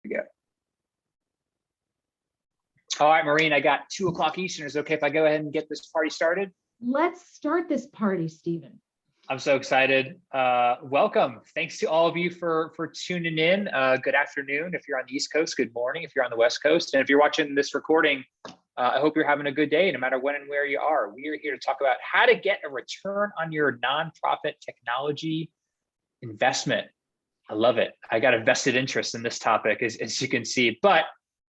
We go. All right, Maureen, I got 2 o'clock Eastern. Is it okay if I go ahead and get this party started? Let's start this party, Stephen. I'm so excited. Welcome. Thanks to all of you for tuning in. Good afternoon if you're on the East Coast. Good morning if you're on the West Coast. And if you're watching this recording, I hope you're having a good day no matter when and where you are. We are here to talk about how to get a return on your nonprofit technology investment. I love it. I got a vested interest in this topic, as you can see, but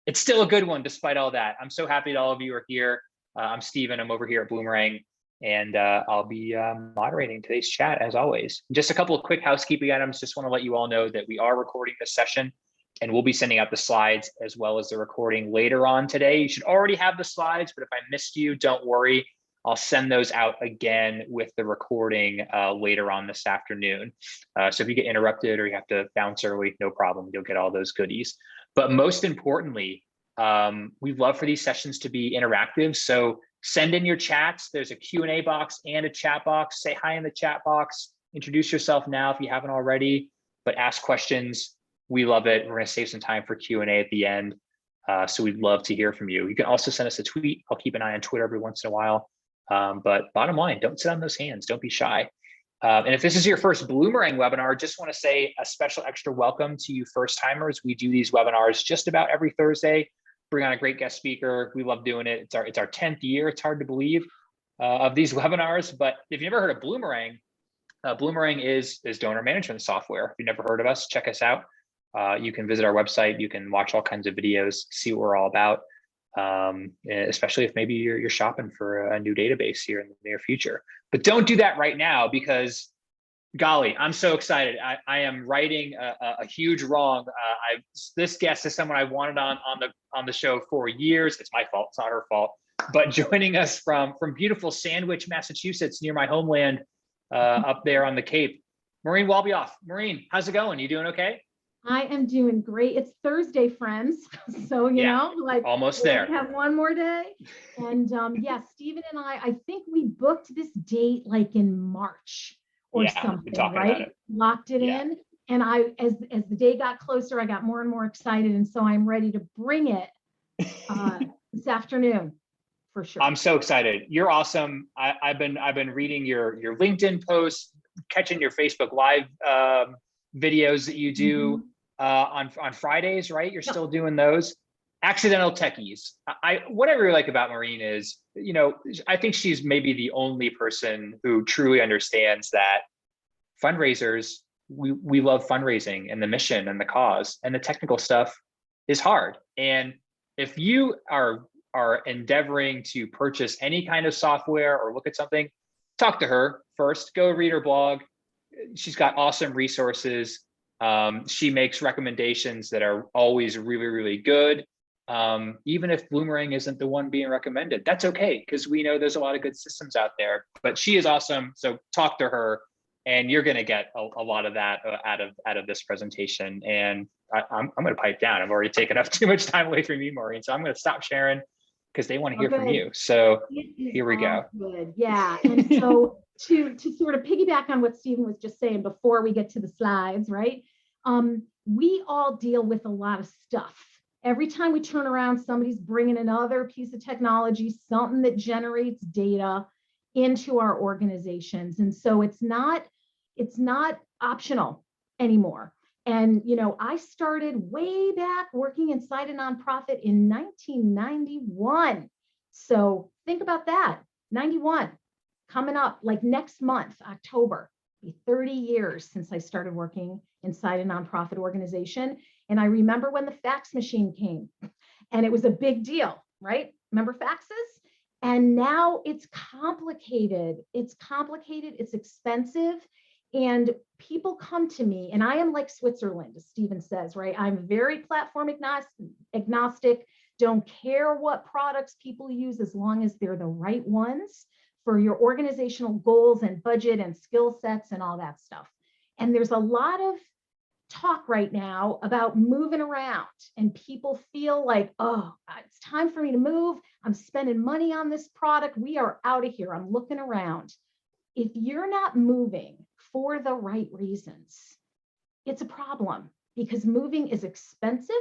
it's still a good one despite all that. I'm so happy that all of you are here. I'm Stephen. I'm over here at Bloomerang, and I'll be moderating today's chat as always. Just a couple of quick housekeeping items. Just want to let you all know that we are recording this session, and we'll be sending out the slides as well as the recording later on today. You should already have the slides, but if I missed you, don't worry. I'll send those out again with the recording later on this afternoon. So if you get interrupted or you have to bounce early, no problem. You'll get all those goodies. But most importantly, we'd love for these sessions to be interactive. So send in your chats. There's a Q&A box and a chat box. Say hi in the chat box. Introduce yourself now if you haven't already, but ask questions. We love it. We're going to save some time for Q&A at the end. So we'd love to hear from you. You can also send us a tweet. I'll keep an eye on Twitter every once in a while. But bottom line, don't sit on those hands. Don't be shy. And if this is your first Bloomerang webinar, just want to say a special extra welcome to you first timers. We do these webinars just about every Thursday. Bring on a great guest speaker. We love doing it. It's our 10th year. It's hard to believe of these webinars. But if you've never heard of Bloomerang, Bloomerang is donor management software. If you've never heard of us, check us out. You can visit our website. You can watch all kinds of videos, see what we're all about. Especially if maybe you're shopping for a new database here in the near future. But don't do that right now because, golly, I'm so excited. I am righting a huge wrong. This guest is someone I wanted on the show for years. It's my fault. It's not her fault. But joining us from beautiful Sandwich, Massachusetts, near my homeland, up there on the Cape, Maureen Walbioff. Maureen, how's it going? You doing okay? I am doing great. It's Thursday, friends. So, you know, like almost there. We have one more day. And yeah, Stephen and I think we booked this date like in March or something, right? Locked it in. And as the day got closer, I got more and more excited. And so I'm ready to bring it this afternoon for sure. I'm so excited. You're awesome. I've been reading your LinkedIn posts, catching your Facebook Live videos that you do on Fridays, right? You're still doing those. Accidental Techies. What I really like about Maureen is, you know, I think she's maybe the only person who truly understands that fundraisers, we love fundraising and the mission and the cause, and the technical stuff is hard. And if you are endeavoring to purchase any kind of software or look at something, talk to her first. Go read her blog. She's got awesome resources. She makes recommendations that are always really, really good. Even if Bloomerang isn't the one being recommended, that's okay, because we know there's a lot of good systems out there. But she is awesome. So talk to her, and you're going to get a lot of that out of this presentation. And I'm going to pipe down. I've already taken up too much time away from you, Maureen. So I'm going to stop sharing because they want to hear from you. So here we go. Good. Yeah. And so to sort of piggyback on what Stephen was just saying before we get to the slides, right? We all deal with a lot of stuff. Every time we turn around, somebody's bringing another piece of technology, something that generates data into our organizations. And so it's not optional anymore. And, you know, I started way back working inside a nonprofit in 1991. So think about that, 91, coming up like next month, October, be 30 years since I started working inside a nonprofit organization. And I remember when the fax machine came, and it was a big deal, right? Remember faxes? And now it's complicated. It's complicated, it's expensive. And people come to me, and I am like Switzerland, as Stephen says, right? I'm very platform agnostic, don't care what products people use as long as they're the right ones for your organizational goals and budget and skill sets and all that stuff. And there's a lot of talk right now about moving around, and people feel like, oh, it's time for me to move. I'm spending money on this product. We are out of here. I'm looking around. If you're not moving for the right reasons, it's a problem. because moving is expensive,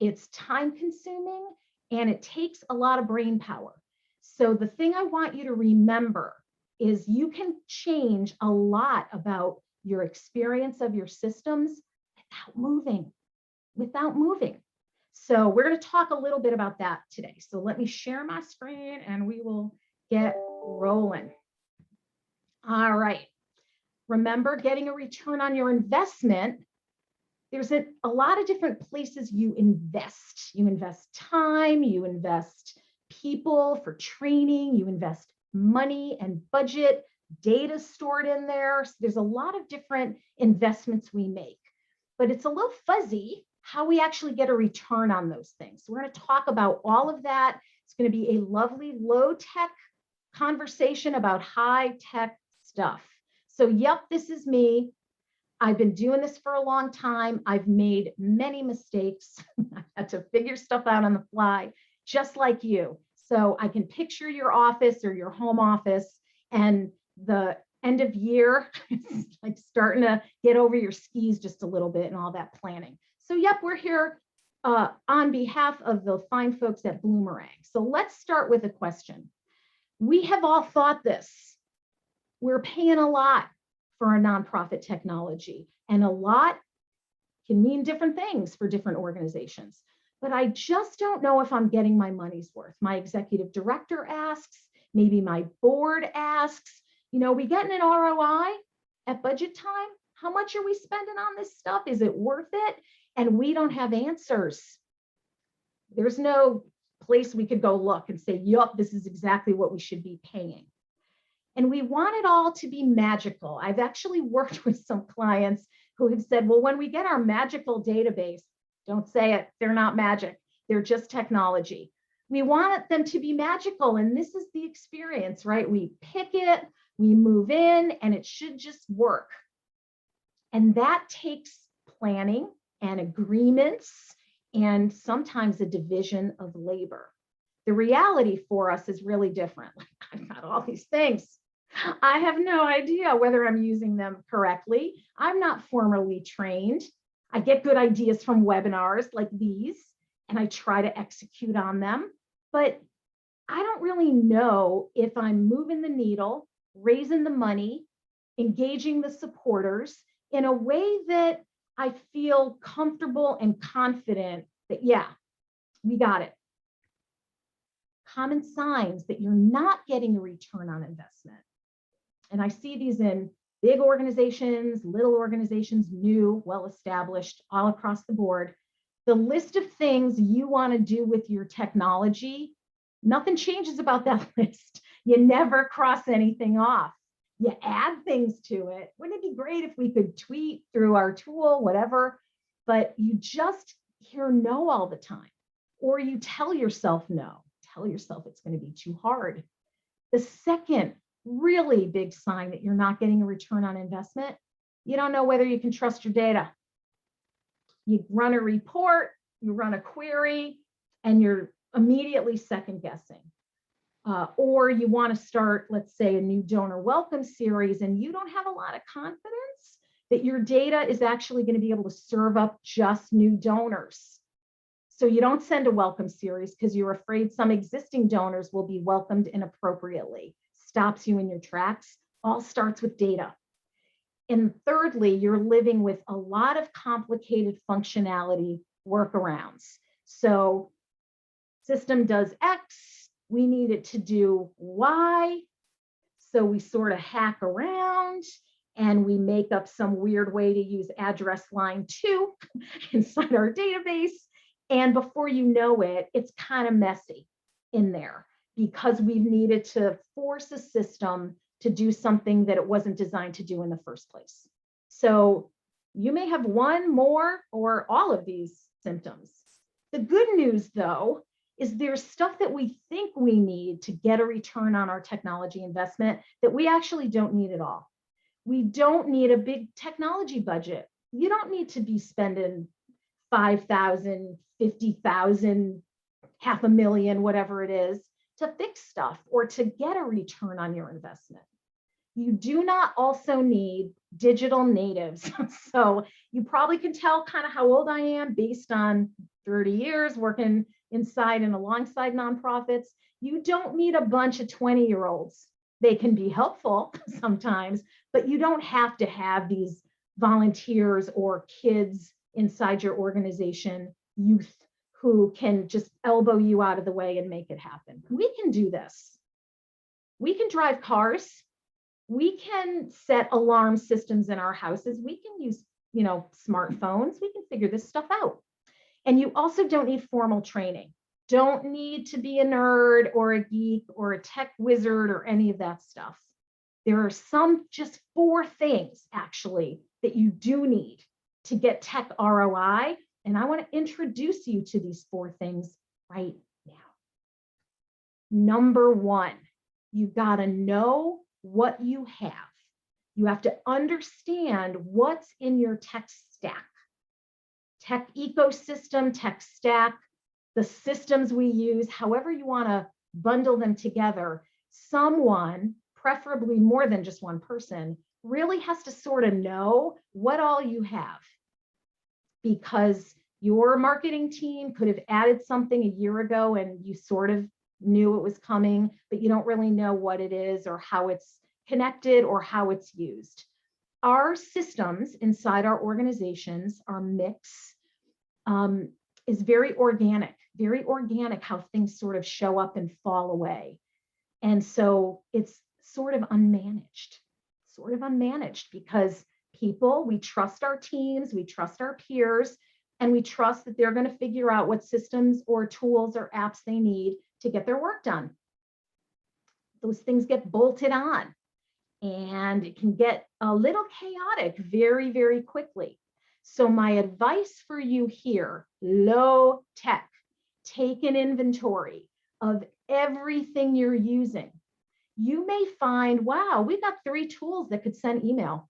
it's time consuming, and it takes a lot of brain power. So the thing I want you to remember is you can change a lot about your experience of your systems without moving. So we're going to talk a little bit about that today. So let me share my screen and we will get rolling. All right. Remember, getting a return on your investment, there's a lot of different places you invest. You invest time, you invest people for training, you invest money and budget, data stored in there. So there's a lot of different investments we make, but it's a little fuzzy how we actually get a return on those things. So we're going to talk about all of that. It's going to be a lovely low-tech conversation about high-tech stuff. So yep, this is me. I've been doing this for a long time. I've made many mistakes. I've had to figure stuff out on the fly, just like you. So I can picture your office or your home office and the end of year, it's like starting to get over your skis just a little bit and all that planning. So yep, we're here on behalf of the fine folks at Bloomerang. So let's start with a question. We have all thought this. We're paying a lot for a nonprofit technology, and a lot can mean different things for different organizations. But I just don't know if I'm getting my money's worth. My executive director asks, maybe my board asks, we getting an ROI at budget time? How much are we spending on this stuff? Is it worth it? And we don't have answers. There's no place we could go look and say, yup, this is exactly what we should be paying. And we want it all to be magical. I've actually worked with some clients who have said, well, when we get our magical database, don't say it, they're not magic, they're just technology. We want them to be magical, and this is the experience, right? We pick it, we move in, and it should just work. And that takes planning and agreements and sometimes a division of labor. The reality for us is really different. Like, I've got all these things. I have no idea whether I'm using them correctly. I'm not formally trained. I get good ideas from webinars like these, and I try to execute on them. But I don't really know if I'm moving the needle, raising the money, engaging the supporters in a way that I feel comfortable and confident that, yeah, we got it. Common signs that you're not getting a return on investment. And I see these in big organizations, little organizations, new, well-established, all across the board. The list of things you want to do with your technology, nothing changes about that list. You never cross anything off. You add things to it. Wouldn't it be great if we could tweet through our tool, whatever, but you just hear no all the time. Or you tell yourself no. Tell yourself it's going to be too hard. The second really big sign that you're not getting a return on investment, you don't know whether you can trust your data. You run a report, you run a query, and you're immediately second guessing. Or you want to start, let's say, a new donor welcome series, and you don't have a lot of confidence that your data is actually going to be able to serve up just new donors. So you don't send a welcome series because you're afraid some existing donors will be welcomed inappropriately. Stops you in your tracks. All starts with data. And thirdly, you're living with a lot of complicated functionality workarounds. So system does X, we need it to do Y. So we sort of hack around and we make up some weird way to use address line 2 inside our database. And before you know it, it's kind of messy in there because we've needed to force a system to do something that it wasn't designed to do in the first place. So you may have one, more, or all of these symptoms. The good news, though, is there's stuff that we think we need to get a return on our technology investment that we actually don't need at all. We don't need a big technology budget. You don't need to be spending $5,000, $50,000, $500,000, whatever it is, to fix stuff or to get a return on your investment. You do not also need digital natives. So you probably can tell kind of how old I am based on 30 years working inside and alongside nonprofits. You don't need a bunch of 20-year-olds. They can be helpful sometimes, but you don't have to have these volunteers or kids inside your organization, youth who can just elbow you out of the way and make it happen. We can do this. We can drive cars. We can set alarm systems in our houses. We can use, smartphones. We can figure this stuff out. And you also don't need formal training. Don't need to be a nerd or a geek or a tech wizard or any of that stuff. There are just 4 things actually that you do need to get tech ROI. And I want to introduce you to these 4 things right now. Number 1, you got to know what you have. You have to understand what's in your tech stack, tech ecosystem, tech stack, the systems we use, however you want to bundle them together. Someone, preferably more than just one person, really has to sort of know what all you have, because your marketing team could have added something a year ago and you sort of knew it was coming, but you don't really know what it is or how it's connected or how it's used. Our systems inside our organizations, our mix, is very organic how things sort of show up and fall away. And so it's sort of unmanaged because people, we trust our teams, we trust our peers, and we trust that they're going to figure out what systems or tools or apps they need to get their work done. Those things get bolted on, and it can get a little chaotic very, very quickly. So my advice for you here, low tech, take an inventory of everything you're using. You may find, wow, we've got 3 tools that could send email.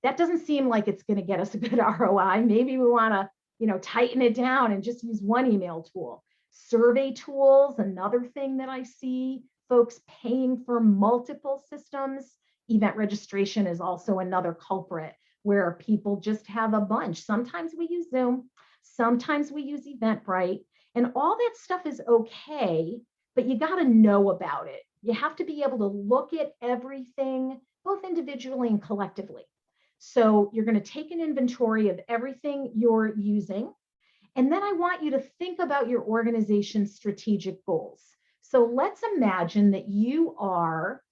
That doesn't seem like it's going to get us a good ROI. Maybe we want to, tighten it down and just use one email tool. Survey tools, another thing that I see folks paying for multiple systems. Event registration is also another culprit where people just have a bunch. Sometimes we use Zoom, sometimes we use Eventbrite, and all that stuff is okay, but you got to know about it. You have to be able to look at everything, both individually and collectively. So you're going to take an inventory of everything you're using. And then I want you to think about your organization's strategic goals. So let's imagine that you are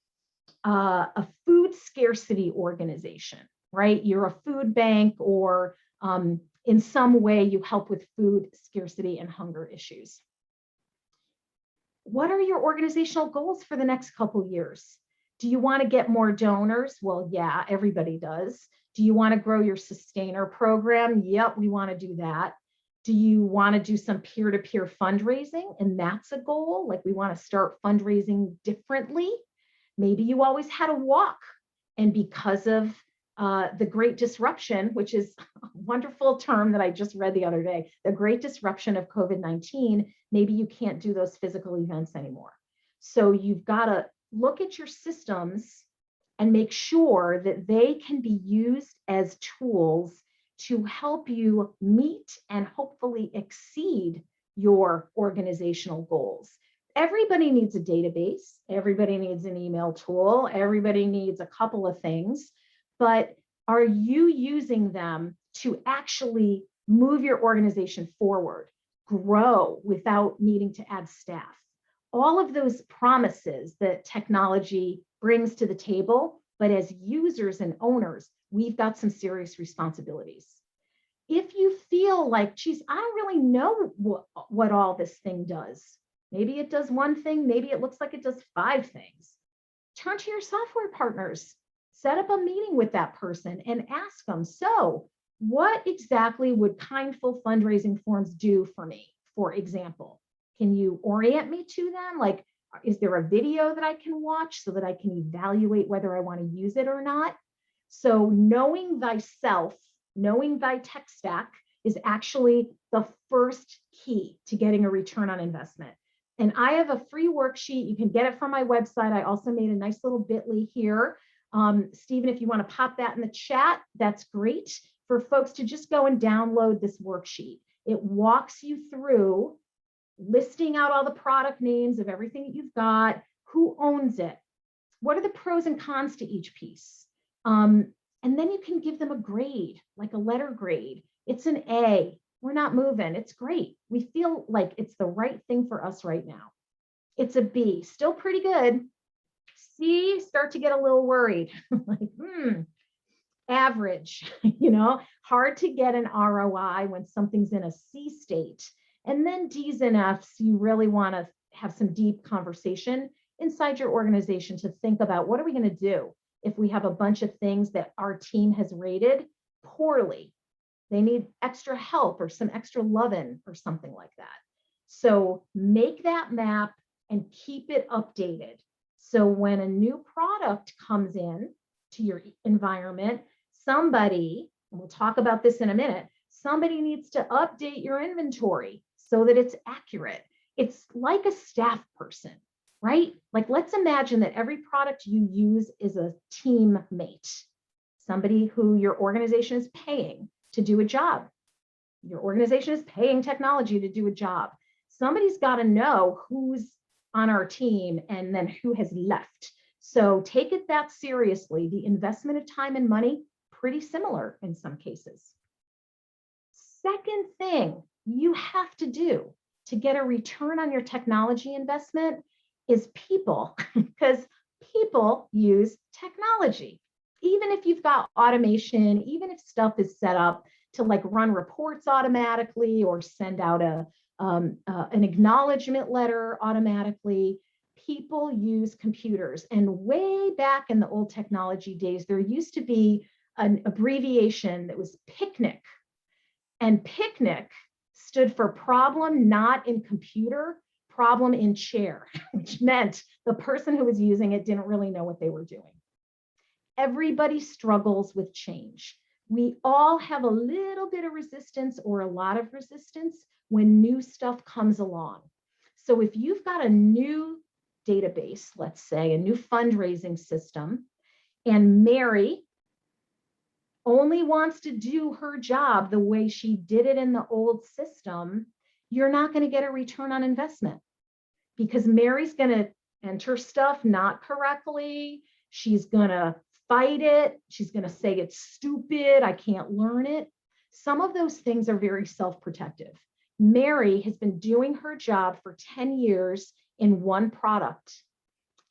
a food scarcity organization, right? You're a food bank, or in some way you help with food scarcity and hunger issues. What are your organizational goals for the next couple of years? Do you want to get more donors? Well, yeah, everybody does. Do you want to grow your sustainer program? Yep, we want to do that. Do you want to do some peer-to-peer fundraising? And that's a goal. Like, we want to start fundraising differently. Maybe you always had a walk, and because of the Great Disruption, which is a wonderful term that I just read the other day, the Great Disruption of COVID-19, maybe you can't do those physical events anymore. So you've got to look at your systems and make sure that they can be used as tools to help you meet and hopefully exceed your organizational goals. Everybody needs a database. Everybody needs an email tool. Everybody needs a couple of things, but are you using them to actually move your organization forward, grow without needing to add staff? All of those promises that technology brings to the table, but as users and owners, we've got some serious responsibilities. If you feel like, geez, I don't really know what all this thing does. Maybe it does one thing, maybe it looks like it does 5 things. Turn to your software partners, set up a meeting with that person and ask them, so what exactly would Kindful fundraising forms do for me, for example? Can you orient me to them? Like, is there a video that I can watch so that I can evaluate whether I want to use it or not? So knowing thyself, knowing thy tech stack is actually the first key to getting a return on investment. And I have a free worksheet. You can get it from my website. I also made a nice little bit.ly here. Stephen, if you want to pop that in the chat, that's great for folks to just go and download this worksheet. It walks you through listing out all the product names of everything that you've got, who owns it, what are the pros and cons to each piece. And then you can give them a grade, like a letter grade. It's an A. We're not moving. It's great. We feel like it's the right thing for us right now. It's a B, still pretty good. C, start to get a little worried. Like, average, hard to get an ROI when something's in a C state. And then D's and F's, you really want to have some deep conversation inside your organization to think about, what are we going to do if we have a bunch of things that our team has rated poorly? They need extra help or some extra loving or something like that. So make that map and keep it updated. So when a new product comes in to your environment, somebody, and we'll talk about this in a minute, somebody needs to update your inventory so that it's accurate. It's like a staff person, right? Like, let's imagine that every product you use is a teammate, somebody who your organization is paying to do a job. Your organization is paying technology to do a job. Somebody's got to know who's on our team and then who has left. So take it that seriously. The investment of time and money, pretty similar in some cases. Second thing you have to do to get a return on your technology investment is people, because people use technology. Even if you've got automation, even if stuff is set up to like run reports automatically or send out an acknowledgement letter automatically, people use computers. And way back in the old technology days, there used to be an abbreviation that was PICNIC. And PICNIC stood for problem not in computer, problem in chair, which meant the person who was using it didn't really know what they were doing. Everybody struggles with change. We all have a little bit of resistance or a lot of resistance when new stuff comes along. So if you've got a new database, let's say a new fundraising system, and Mary only wants to do her job the way she did it in the old system, you're not going to get a return on investment, because Mary's going to enter stuff not correctly. She's going to fight it. She's going to say it's stupid. I can't learn it. Some of those things are very self-protective. Mary has been doing her job for 10 years in one product.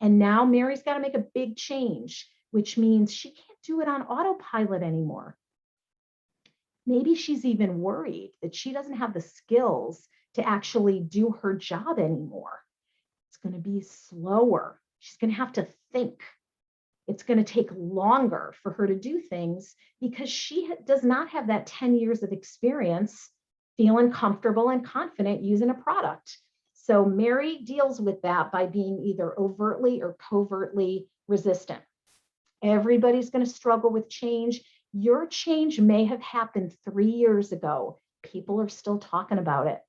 And now Mary's got to make a big change, which means she can't do it on autopilot anymore. Maybe she's even worried that she doesn't have the skills to actually do her job anymore. It's going to be slower. She's going to have to think. It's going to take longer for her to do things because she does not have that 10 years of experience feeling comfortable and confident using a product. So Mary deals with that by being either overtly or covertly resistant. Everybody's going to struggle with change. Your change may have happened 3 years ago. People are still talking about it.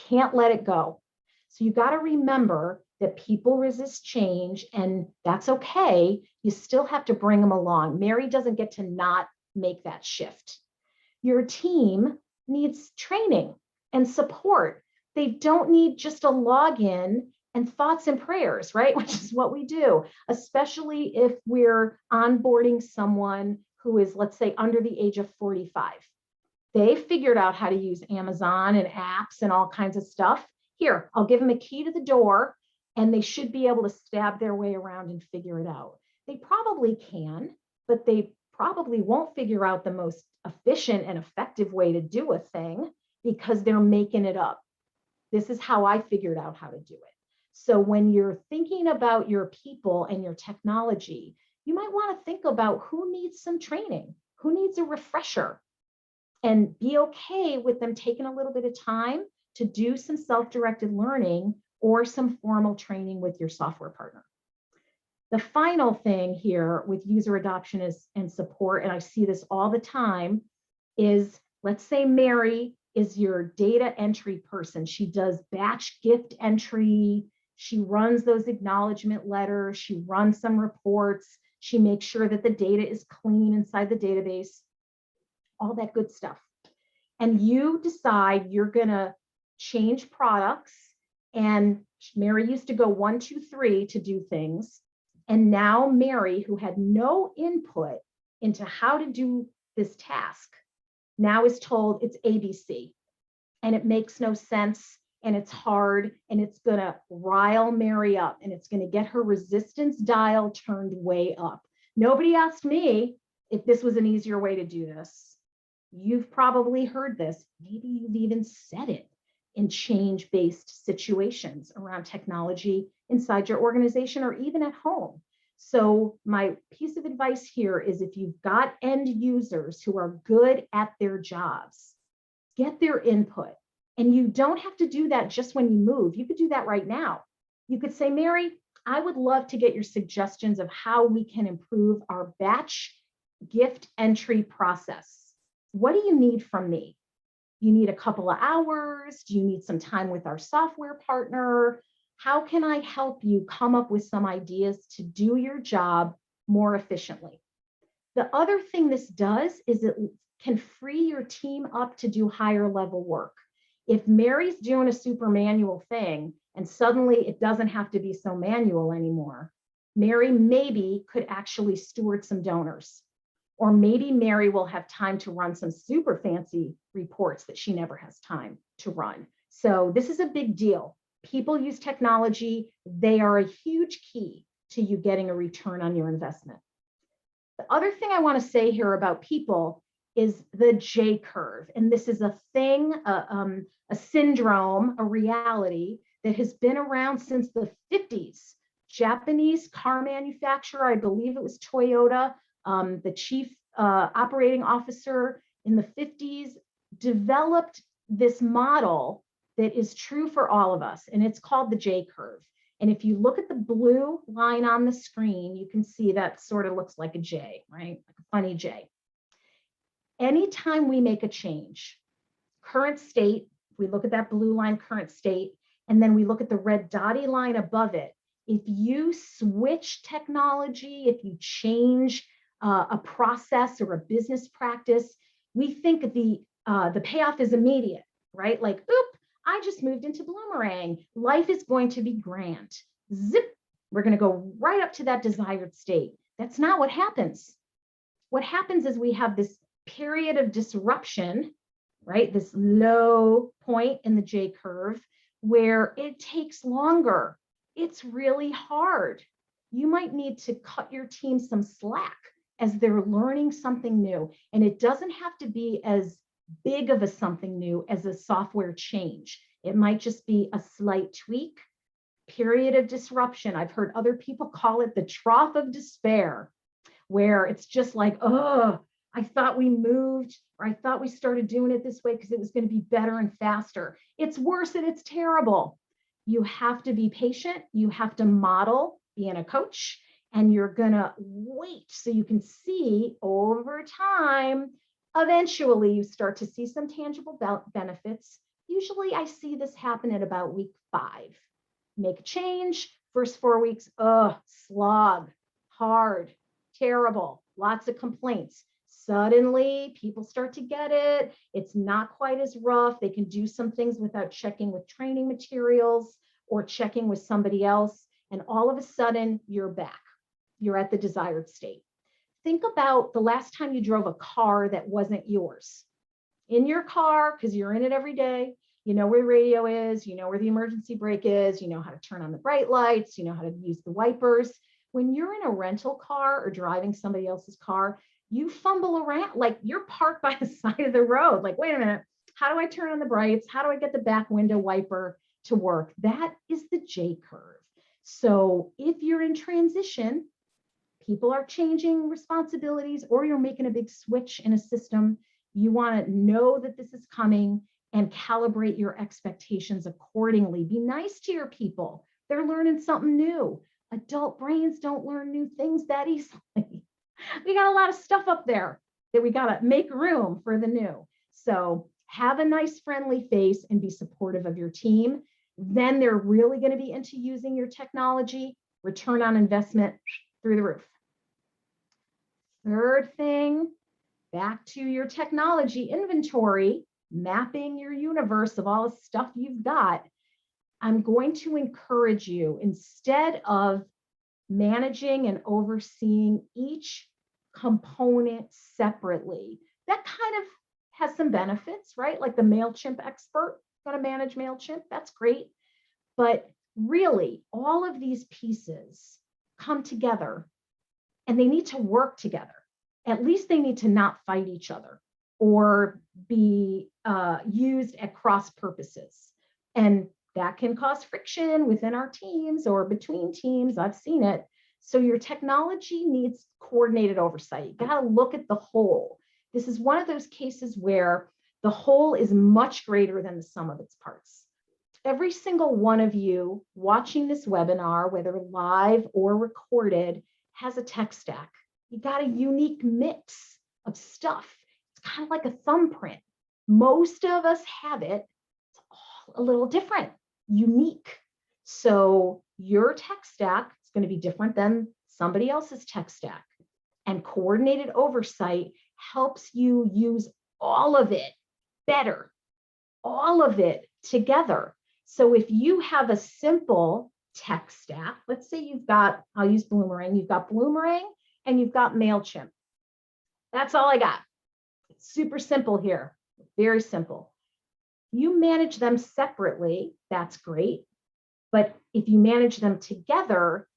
Can't let it go. So you got to remember that people resist change, and that's okay. You still have to bring them along. Mary doesn't get to not make that shift. Your team needs training and support. They don't need just a login and thoughts and prayers, right? Which is what we do, especially if we're onboarding someone who is, let's say, under the age of 45. They figured out how to use Amazon and apps and all kinds of stuff. Here, I'll give them a key to the door, and they should be able to stab their way around and figure it out. They probably can, but they probably won't figure out the most efficient and effective way to do a thing because they're making it up. This is how I figured out how to do it. So when you're thinking about your people and your technology, you might want to think about who needs some training, who needs a refresher, and be okay with them taking a little bit of time to do some self-directed learning or some formal training with your software partner. The final thing here with user adoption and support, and I see this all the time, is let's say Mary is your data entry person. She does batch gift entry. She runs those acknowledgement letters. She runs some reports. She makes sure that the data is clean inside the database, all that good stuff. And you decide you're going to change products. And Mary used to go 1, 2, 3 to do things. And now Mary, who had no input into how to do this task, now is told it's ABC. And it makes no sense. And it's hard. And it's going to rile Mary up. And it's going to get her resistance dial turned way up. Nobody asked me if this was an easier way to do this. You've probably heard this. Maybe you've even said it in change-based situations around technology inside your organization or even at home. So my piece of advice here is if you've got end users who are good at their jobs, get their input. And you don't have to do that just when you move. You could do that right now. You could say, Mary, I would love to get your suggestions of how we can improve our batch gift entry process. What do you need from me? You need a couple of hours? Do you need some time with our software partner? How can I help you come up with some ideas to do your job more efficiently? The other thing this does is it can free your team up to do higher level work. If Mary's doing a super manual thing and suddenly it doesn't have to be so manual anymore, Mary maybe could actually steward some donors. Or maybe Mary will have time to run some super fancy reports that she never has time to run. So this is a big deal. People use technology. They are a huge key to you getting a return on your investment. The other thing I want to say here about people is the J curve. And this is a thing, a syndrome, a reality that has been around since the 50s. Japanese car manufacturer, I believe it was Toyota, the chief operating officer in the 50s, developed this model that is true for all of us, and it's called the J curve. And if you look at the blue line on the screen, you can see that sort of looks like a J, right? Like a funny J. Anytime we make a change, current state, we look at that blue line, current state, and then we look at the red dotted line above it. If you switch technology, if you change a process or a business practice, we think the payoff is immediate, right? Like, oop, I just moved into Bloomerang. Life is going to be grand. Zip, we're going to go right up to that desired state. That's not what happens. What happens is we have this period of disruption, right? This low point in the J curve where it takes longer. It's really hard. You might need to cut your team some slack as they're learning something new. And it doesn't have to be as big of a something new as a software change. It might just be a slight tweak, period of disruption. I've heard other people call it the trough of despair, where it's just like, oh, I thought we moved, or I thought we started doing it this way because it was going to be better and faster. It's worse and it's terrible. You have to be patient. You have to model being a coach, and you're going to wait so you can see over time. Eventually, you start to see some tangible benefits. Usually, I see this happen at about week 5. Make a change, first 4 weeks, slog, hard, terrible, lots of complaints. Suddenly, people start to get it. It's not quite as rough. They can do some things without checking with training materials or checking with somebody else. And all of a sudden, you're back. You're at the desired state. Think about the last time you drove a car that wasn't yours. In your car, because you're in it every day, you know where the radio is, you know where the emergency brake is, you know how to turn on the bright lights, you know how to use the wipers. When you're in a rental car or driving somebody else's car, you fumble around, like you're parked by the side of the road. Like, wait a minute, how do I turn on the brights? How do I get the back window wiper to work? That is the J curve. So if you're in transition, people are changing responsibilities, or you're making a big switch in a system, you want to know that this is coming and calibrate your expectations accordingly. Be nice to your people. They're learning something new. Adult brains don't learn new things that easily. We got a lot of stuff up there that we got to make room for the new. So have a nice friendly face and be supportive of your team. Then they're really going to be into using your technology. Return on investment through the roof. Third thing, back to your technology inventory, mapping your universe of all the stuff you've got. I'm going to encourage you, instead of managing and overseeing each component separately, that kind of has some benefits, right? Like the MailChimp expert going to manage MailChimp, that's great. But really, all of these pieces come together and they need to work together. At least they need to not fight each other or be used at cross purposes. And that can cause friction within our teams or between teams. I've seen it. So your technology needs coordinated oversight. You got to look at the whole. This is one of those cases where the whole is much greater than the sum of its parts. Every single one of you watching this webinar, whether live or recorded, has a tech stack. You got a unique mix of stuff. It's kind of like a thumbprint. Most of us have it. It's all a little different, unique. So your tech stack is going to be different than somebody else's tech stack. And coordinated oversight helps you use all of it better, all of it together. So if you have a simple tech stack, let's say you've got, I'll use Bloomerang, you've got Bloomerang and you've got MailChimp. That's all I got. It's super simple here, very simple. You manage them separately, that's great. But if you manage them together,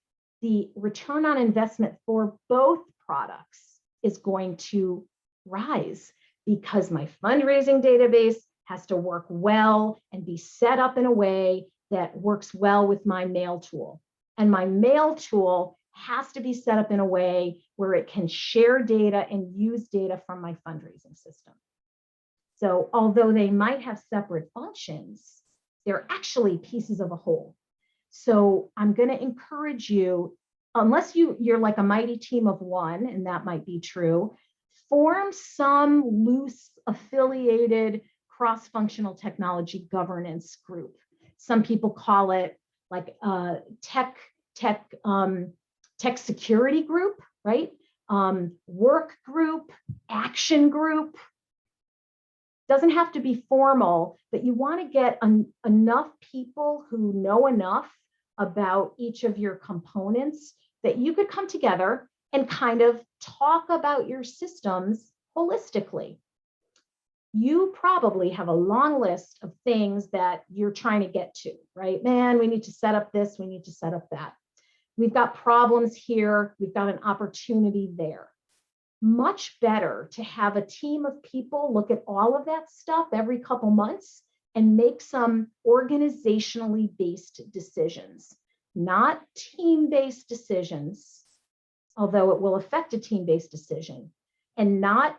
the return on investment for both products is going to rise because my fundraising database has to work well and be set up in a way that works well with my mail tool. And my mail tool has to be set up in a way where it can share data and use data from my fundraising system. So although they might have separate functions, they're actually pieces of a whole. So I'm going to encourage you, unless you're like a mighty team of one, and that might be true, form some loose affiliated cross-functional technology governance group. Some people call it like a tech security group, right? Work group, action group. Doesn't have to be formal, but you want to get enough people who know enough about each of your components that you could come together and kind of talk about your systems holistically. You probably have a long list of things that you're trying to get to, right? Man, we need to set up this, we need to set up that. We've got problems here, we've got an opportunity there. Much better to have a team of people look at all of that stuff every couple months and make some organizationally based decisions, not team-based decisions, although it will affect a team-based decision, and not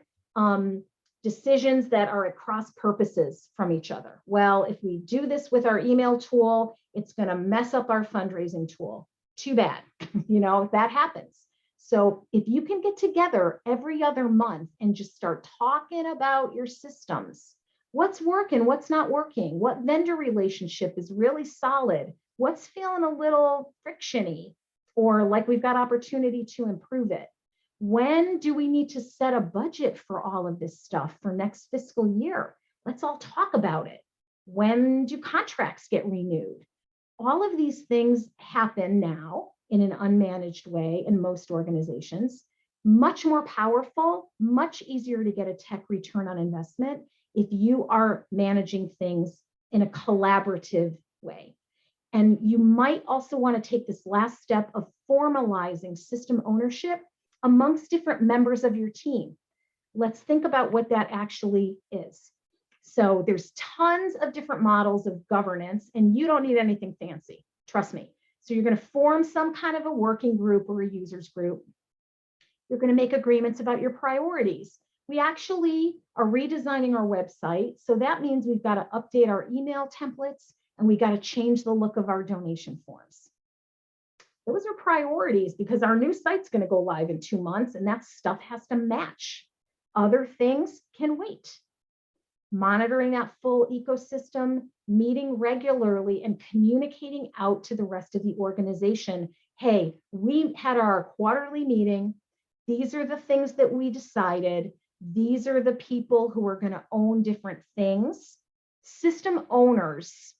decisions that are at cross purposes from each other. Well, if we do this with our email tool, it's going to mess up our fundraising tool. Too bad, you know, that happens. So if you can get together every other month and just start talking about your systems, what's working, what's not working, what vendor relationship is really solid, what's feeling a little frictiony, or like we've got opportunity to improve it. When do we need to set a budget for all of this stuff for next fiscal year? Let's all talk about it. When do contracts get renewed? All of these things happen now in an unmanaged way in most organizations. Much more powerful, much easier to get a tech return on investment if you are managing things in a collaborative way. And you might also want to take this last step of formalizing system ownership amongst different members of your team. Let's think about what that actually is. So there's tons of different models of governance, and you don't need anything fancy, trust me. So you're going to form some kind of a working group or a users group. You're going to make agreements about your priorities. We actually are redesigning our website. So that means we've got to update our email templates and we got to change the look of our donation forms. Those are priorities because our new site's going to go live in 2 months and that stuff has to match. Other things can wait. monitoring that full ecosystem, meeting regularly and communicating out to the rest of the organization. Hey, we had our quarterly meeting. These are the things that we decided. These are the people who are going to own different things. System owners,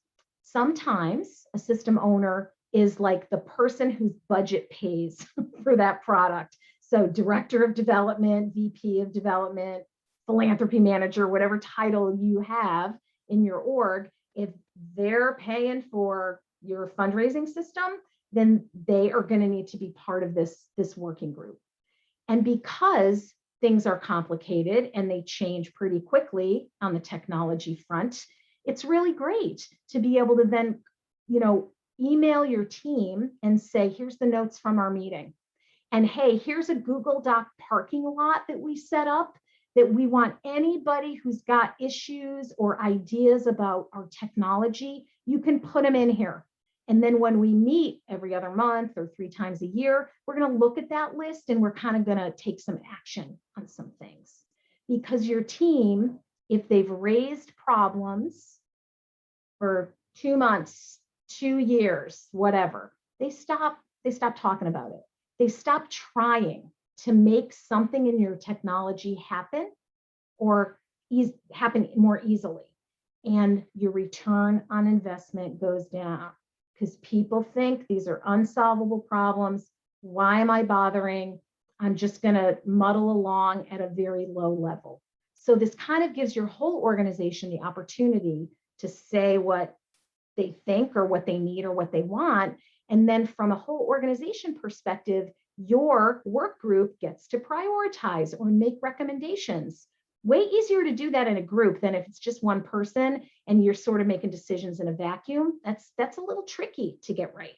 sometimes a system owner is like the person whose budget pays for that product. So director of development, VP of development, philanthropy manager, whatever title you have in your org, if they're paying for your fundraising system, then they are going to need to be part of this working group. And because things are complicated and they change pretty quickly on the technology front, it's really great to be able to then, email your team and say, here's the notes from our meeting. And hey, here's a Google Doc parking lot that we set up that we want anybody who's got issues or ideas about our technology, you can put them in here. And then when we meet every other month or 3 times a year, we're going to look at that list and we're kind of going to take some action on some things. Because your team, if they've raised problems for 2 months, 2 years, whatever, they stop talking about it. They stop trying to make something in your technology happen or happen more easily. And your return on investment goes down because people think these are unsolvable problems. Why am I bothering? I'm just going to muddle along at a very low level. So this kind of gives your whole organization the opportunity to say what they think or what they need or what they want. And then from a whole organization perspective, your work group gets to prioritize or make recommendations. Way easier to do that in a group than if it's just one person and you're sort of making decisions in a vacuum. That's a little tricky to get right.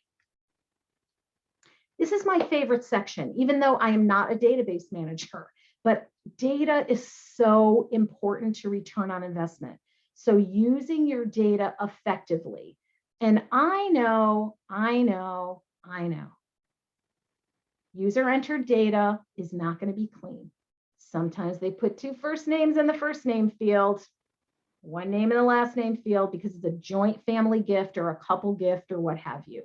This is my favorite section, even though I am not a database manager, but data is so important to return on investment. So using your data effectively. And I know, user entered data is not going to be clean. Sometimes they put 2 first names in the first name field, 1 name in the last name field because it's a joint family gift or a couple gift or what have you.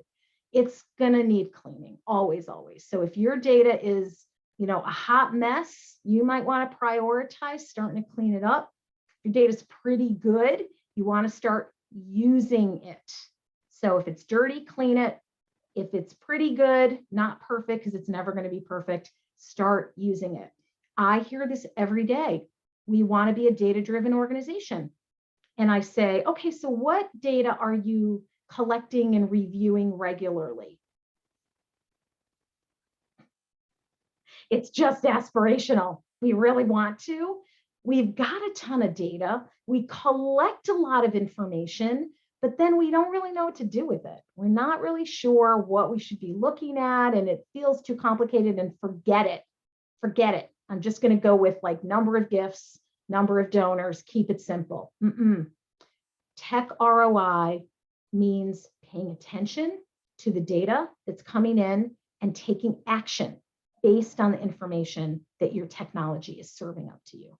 It's going to need cleaning, always, always. So if your data is, a hot mess, you might want to prioritize starting to clean it up. Your data is pretty good. You want to start using it. So if it's dirty, clean it. If it's pretty good, not perfect, because it's never going to be perfect, start using it. I hear this every day. We want to be a data-driven organization. And I say, okay, so what data are you collecting and reviewing regularly? It's just aspirational. We really want to. We've got a ton of data. We collect a lot of information, but then we don't really know what to do with it. We're not really sure what we should be looking at, and it feels too complicated, and forget it. Forget it. I'm just going to go with like number of gifts, number of donors, keep it simple. Tech ROI means paying attention to the data that's coming in and taking action based on the information that your technology is serving up to you.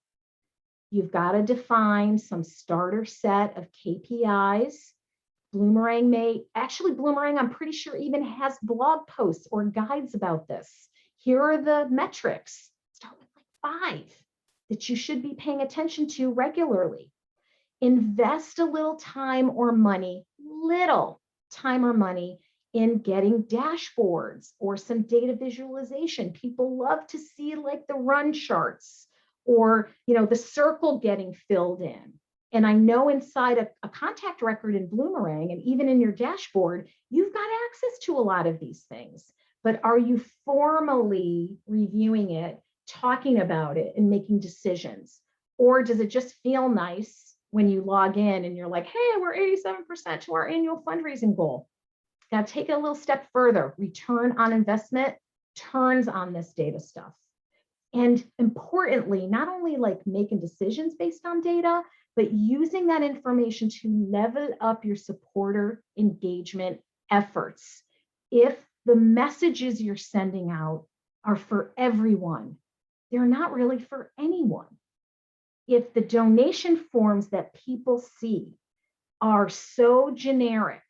You've got to define some starter set of KPIs. Boomerang, I'm pretty sure even has blog posts or guides about this. Here are the metrics. Start with like 5 that you should be paying attention to regularly. Invest a little time or money in getting dashboards or some data visualization. People love to see like the run charts or the circle getting filled in. And I know inside a contact record in Bloomerang and even in your dashboard, you've got access to a lot of these things. But are you formally reviewing it, talking about it, and making decisions? Or does it just feel nice when you log in and you're like, hey, we're 87% to our annual fundraising goal? Got to take it a little step further. Return on investment turns on this data stuff. And importantly, not only like making decisions based on data, but using that information to level up your supporter engagement efforts. If the messages you're sending out are for everyone, they're not really for anyone. if the donation forms that people see are so generic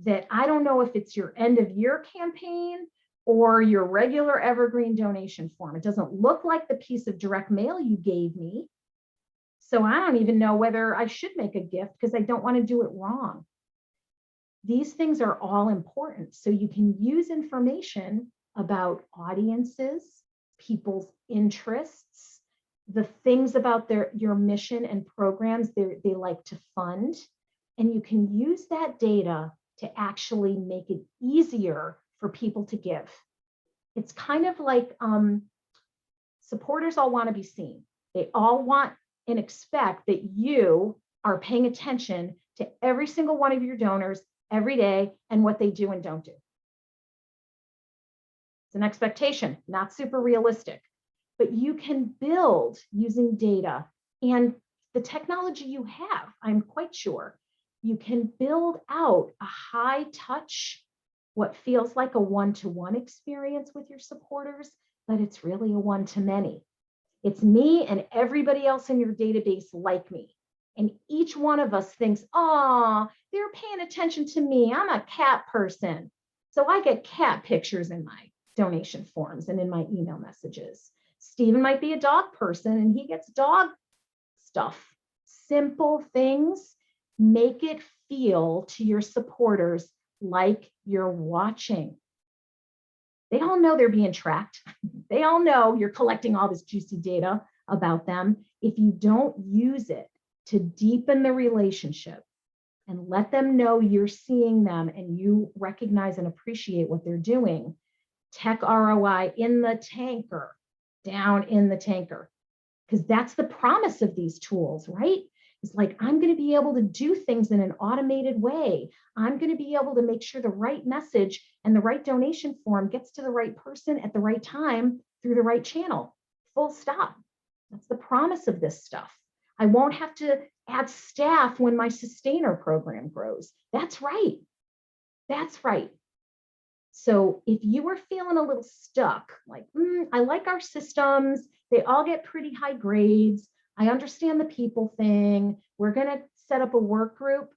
that I don't know if it's your end of year campaign or your regular evergreen donation form. It doesn't look like the piece of direct mail you gave me. So I don't even know whether I should make a gift because I don't want to do it wrong. These things are all important. So you can use information about audiences, people's interests, the things about your mission and programs they like to fund. And you can use that data to actually make it easier for people to give. It's kind of like supporters all want to be seen. They all want and expect that you are paying attention to every single one of your donors every day and what they do and don't do. It's an expectation, not super realistic, but you can build using data and the technology you have, I'm quite sure, you can build out a high touch, what feels like a one-to-one experience with your supporters, but it's really a one-to-many. It's me and everybody else in your database like me. And each one of us thinks, oh, they're paying attention to me. I'm a cat person. So I get cat pictures in my donation forms and in my email messages. Stephen might be a dog person and he gets dog stuff. Simple things make it feel to your supporters like you're watching. They all know they're being tracked. They all know you're collecting all this juicy data about them. If you don't use it to deepen the relationship and let them know you're seeing them and you recognize and appreciate what they're doing, tech ROI in the tanker, down in the tanker. Because that's the promise of these tools, right? It's like, I'm going to be able to do things in an automated way. I'm going to be able to make sure the right message and the right donation form gets to the right person at the right time through the right channel. Full stop. That's the promise of this stuff. I won't have to add staff when my sustainer program grows. That's right. That's right. So if you are feeling a little stuck, like, I like our systems, they all get pretty high grades, I understand the people thing, we're going to set up a work group,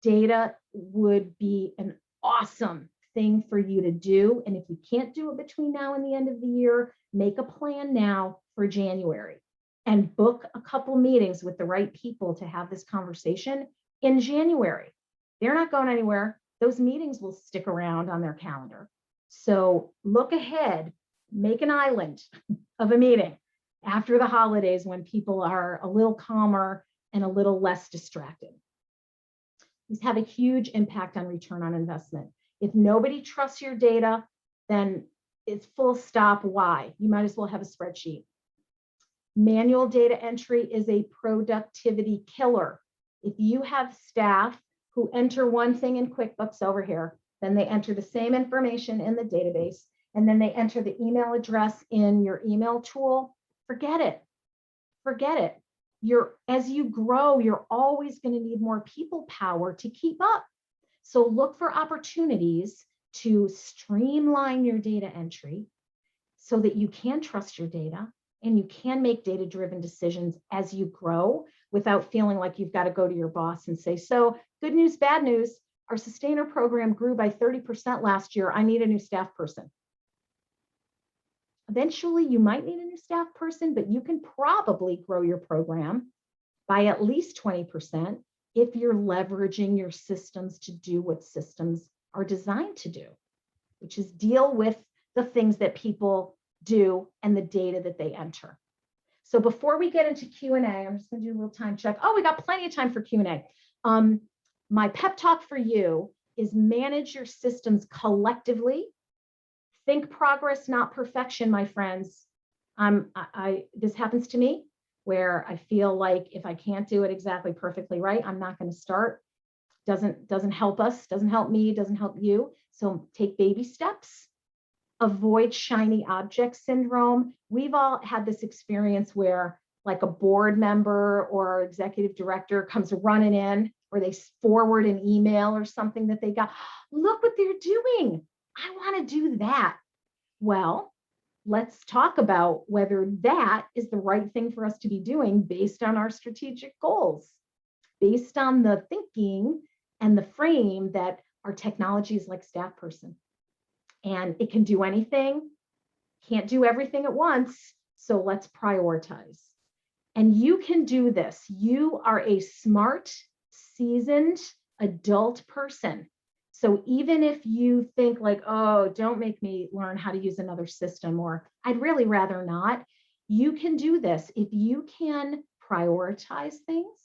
data would be an awesome thing for you to do. And if you can't do it between now and the end of the year, make a plan now for January and book a couple meetings with the right people to have this conversation in January. They're not going anywhere. Those meetings will stick around on their calendar. So look ahead, make an island of a meeting after the holidays when people are a little calmer and a little less distracted. These have a huge impact on return on investment. If nobody trusts your data, then it's full stop. Why? You might as well have a spreadsheet. Manual data entry is a productivity killer. If you have staff who enter one thing in QuickBooks over here, then they enter the same information in the database, and then they enter the email address in your email tool, forget it. Forget it. As you grow, you're always going to need more people power to keep up. So look for opportunities to streamline your data entry so that you can trust your data and you can make data-driven decisions as you grow without feeling like you've got to go to your boss and say, so good news, bad news, our sustainer program grew by 30% last year. I need a new staff person. Eventually, you might need a new staff person, but you can probably grow your program by at least 20% if you're leveraging your systems to do what systems are designed to do, which is deal with the things that people do and the data that they enter. So before we get into Q&A, I'm just going to do a little time check. Oh, we got plenty of time for Q&A. My pep talk for you is manage your systems collectively. Think progress, not perfection, my friends. This happens to me where I feel like if I can't do it exactly perfectly right, I'm not going to start. Doesn't help us, doesn't help me, doesn't help you. So take baby steps. Avoid shiny object syndrome. We've all had this experience where like a board member or executive director comes running in, or they forward an email or something that they got. Look what they're doing. I want to do that. Well, let's talk about whether that is the right thing for us to be doing based on our strategic goals, based on the thinking and the frame that our technology is like staff person. And it can do anything, can't do everything at once. So let's prioritize. And you can do this. You are a smart, seasoned adult person. So even if you think like, oh, don't make me learn how to use another system, or I'd really rather not, you can do this. If you can prioritize things,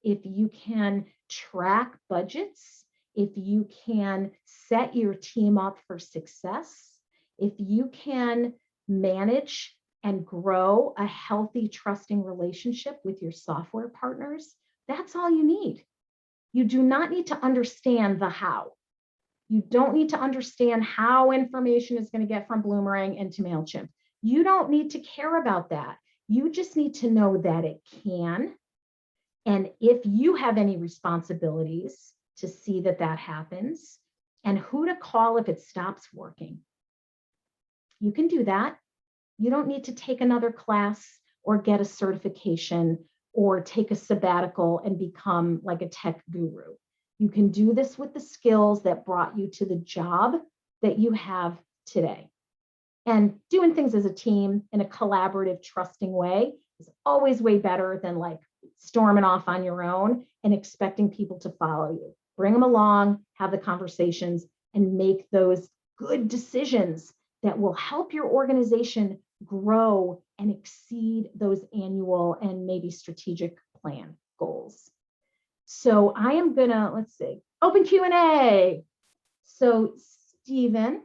if you can track budgets, if you can set your team up for success, if you can manage and grow a healthy, trusting relationship with your software partners, that's all you need. You do not need to understand the how. You don't need to understand how information is going to get from Bloomerang into MailChimp. You don't need to care about that. You just need to know that it can. And if you have any responsibilities to see that that happens, and who to call if it stops working, you can do that. You don't need to take another class or get a certification or take a sabbatical and become like a tech guru. You can do this with the skills that brought you to the job that you have today. And doing things as a team in a collaborative, trusting way is always way better than like storming off on your own and expecting people to follow you. Bring them along, have the conversations, and make those good decisions that will help your organization grow and exceed those annual and maybe strategic plan goals. So I am gonna, let's see, open Q&A. So Stephen,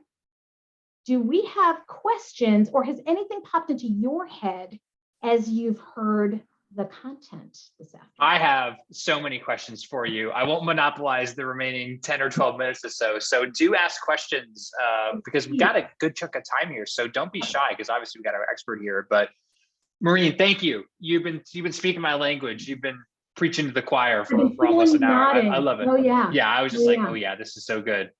do we have questions, or has anything popped into your head as you've heard the content this afternoon? I have so many questions for you. I won't monopolize the remaining 10 or 12 minutes or so. So do ask questions because we've got a good chunk of time here. So don't be shy, because obviously we got our expert here. But Maureen, thank you. You've been speaking my language. You've been preaching to the choir for almost an hour. I love it. Oh yeah. Yeah, I was just oh yeah, this is so good.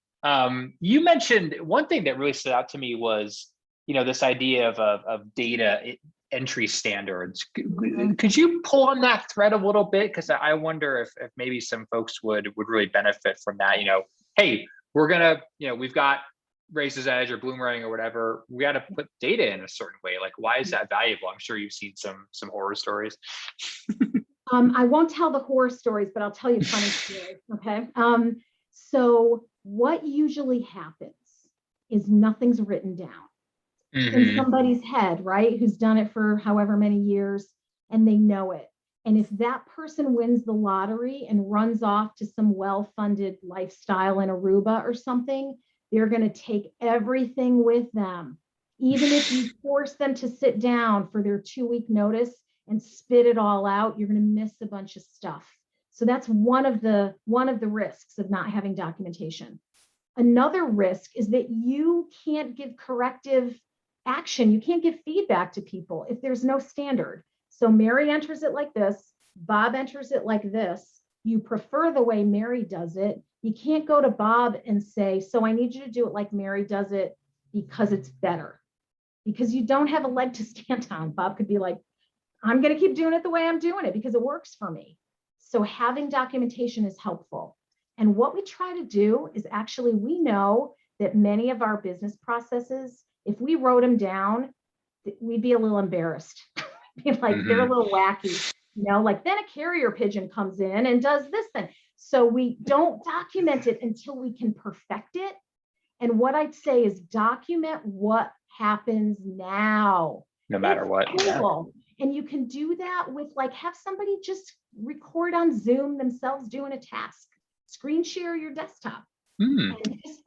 You mentioned one thing that really stood out to me was, this idea of data entry standards. Could you pull on that thread a little bit? Because I wonder if maybe some folks would really benefit from that. Hey, we're gonna, we've got Raiser's Edge or Bloomerang or whatever. We got to put data in a certain way. Like, why is that valuable? I'm sure you've seen some horror stories. I won't tell the horror stories, but I'll tell you funny stories. Okay. So what usually happens is nothing's written down in somebody's head, right? Who's done it for however many years, and they know it. And if that person wins the lottery and runs off to some well-funded lifestyle in Aruba or something, they're going to take everything with them. Even if you force them to sit down for their 2-week notice and spit it all out, you're going to miss a bunch of stuff. So that's one of the risks of not having documentation. Another risk is that you can't give corrective action. You can't give feedback to people if there's no standard. So Mary enters it like this, Bob enters it like this. You prefer the way Mary does it. You can't go to Bob and say, so I need you to do it like Mary does it because it's better. Because you don't have a leg to stand on. Bob could be like, I'm going to keep doing it the way I'm doing it because it works for me. So having documentation is helpful. And what we try to do is actually, we know that many of our business processes, if we wrote them down, we'd be a little embarrassed. Be like, they're a little wacky, like then a carrier pigeon comes in and does this thing. So we don't document it until we can perfect it. And what I'd say is document what happens now. No matter what. Cool. And you can do that with have somebody just record on Zoom themselves doing a task, screen share your desktop, and just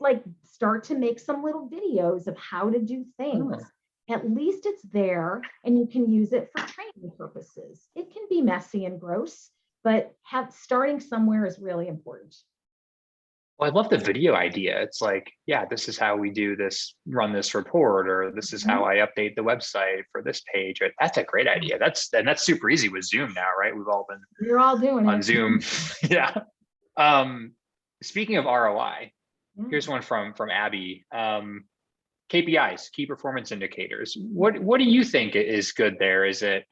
start to make some little videos of how to do things. At least it's there and you can use it for training purposes. It can be messy and gross, but starting somewhere is really important. Well, I love the video idea. It's like, yeah, this is how we do this, run this report, or this is how I update the website for this page. That's a great idea. That's super easy with Zoom now, right? You're all doing on it. Zoom. Yeah. Speaking of ROI, here's one from Abby. KPIs, key performance indicators. What do you think is good there? Is it,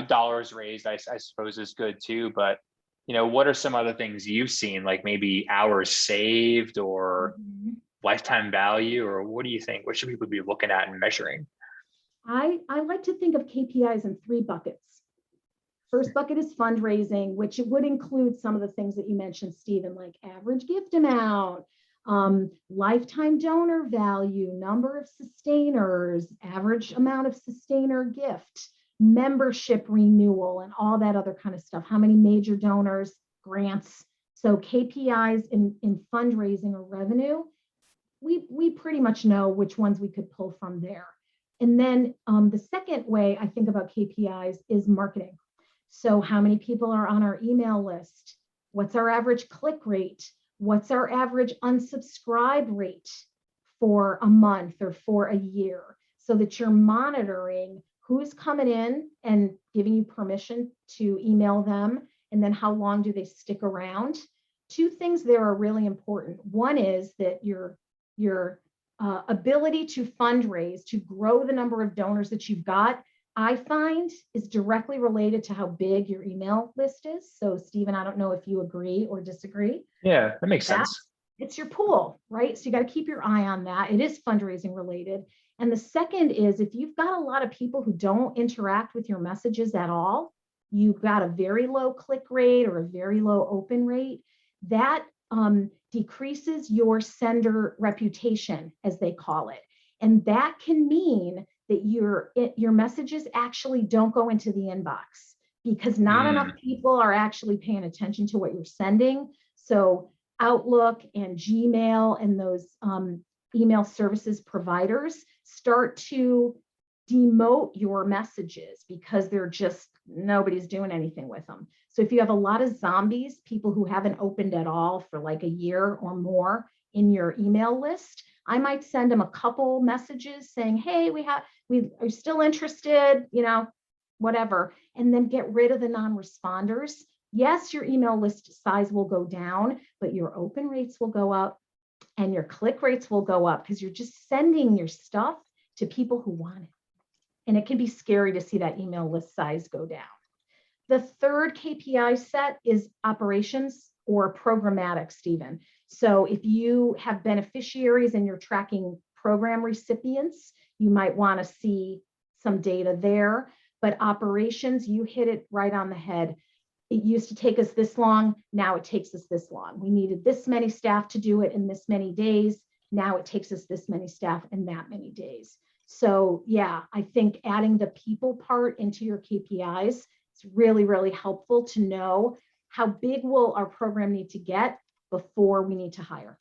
dollars raised, I suppose is good too, but what are some other things you've seen, like maybe hours saved or lifetime value, or what do you think? What should people be looking at and measuring? I like to think of KPIs in three buckets. First bucket is fundraising, which it would include some of the things that you mentioned, Stephen, like average gift amount, lifetime donor value, number of sustainers, average amount of sustainer gift, membership renewal, and all that other kind of stuff. How many major donors, grants. So KPIs in fundraising or revenue, we pretty much know which ones we could pull from there. And then the second way I think about KPIs is marketing. So how many people are on our email list? What's our average click rate? What's our average unsubscribe rate for a month or for a year? So that you're monitoring who's coming in and giving you permission to email them, and then how long do they stick around? Two things there are really important. One is that your ability to fundraise, to grow the number of donors that you've got, I find is directly related to how big your email list is. So Stephen, I don't know if you agree or disagree. Yeah, that makes sense. It's your pool, right? So you got to keep your eye on that. It is fundraising related. And the second is, if you've got a lot of people who don't interact with your messages at all, you've got a very low click rate or a very low open rate, that decreases your sender reputation, as they call it. And that can mean that your messages actually don't go into the inbox, because not enough people are actually paying attention to what you're sending. So Outlook and Gmail and those email services providers start to demote your messages because nobody's doing anything with them. So if you have a lot of zombies, people who haven't opened at all for like a year or more in your email list, I might send them a couple messages saying, hey, we are still interested, whatever, and then get rid of the non-responders. Yes, your email list size will go down, but your open rates will go up and your click rates will go up, because you're just sending your stuff to people who want it. And it can be scary to see that email list size go down. The third KPI set is operations or programmatic, Stephen. So if you have beneficiaries and you're tracking program recipients, you might want to see some data there. But operations, you hit it right on the head. It used to take us this long. Now it takes us this long. We needed this many staff to do it in this many days. Now it takes us this many staff in that many days. So yeah, I think adding the people part into your KPIs is really, really helpful to know how big will our program need to get before we need to hire.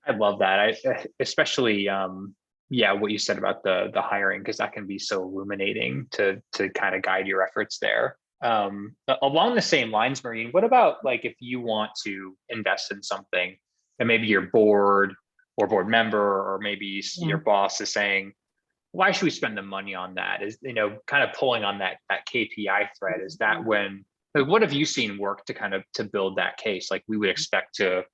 I love that. I especially what you said about the hiring, because that can be so illuminating to kind of guide your efforts there. Along the same lines, Maureen, what about like if you want to invest in something and maybe your board or board member or maybe your boss is saying, why should we spend the money on that? Is, kind of pulling on that KPI thread. Is that when, like, what have you seen work to build that case? Like, we would expect to